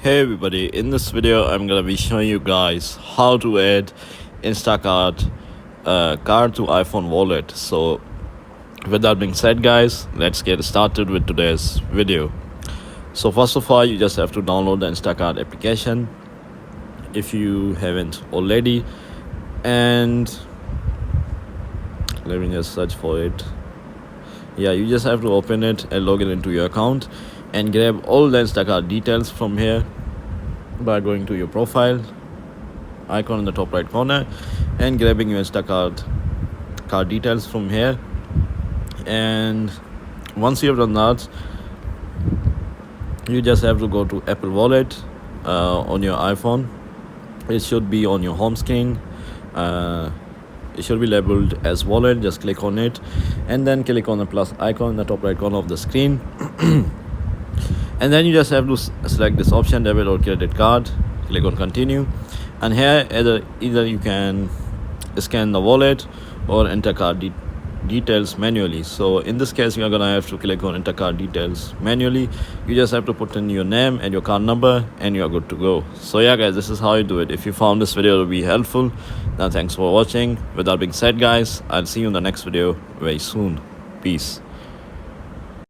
Hey everybody, in this video I'm gonna be showing you guys how to add InstaCart card to iPhone wallet. So with that being said guys, let's get started with today's video. So first of all, you just have to download the InstaCart application if you haven't already, and let me just search for it. Yeah, you just have to open it and log in into your account and grab all the InstaCart details from here by going to your profile icon in the top right corner and grabbing your InstaCart card details from here. And once you have done that, you just have to go to Apple Wallet on your iPhone. It should be on your home screen. It should be labeled as wallet. Just click on it and then click on the plus icon in the top right corner of the screen. And then you just have to select this option, debit or credit card. Click on continue, and here either you can scan the wallet or enter card details manually. So in this case, you are gonna have to click on enter card details manually. You just have to put in your name and your card number and you are good to go. So yeah guys, this is how you do it. If you found this video to be helpful, then thanks for watching. With that being said guys, I'll see you in the next video very soon. Peace.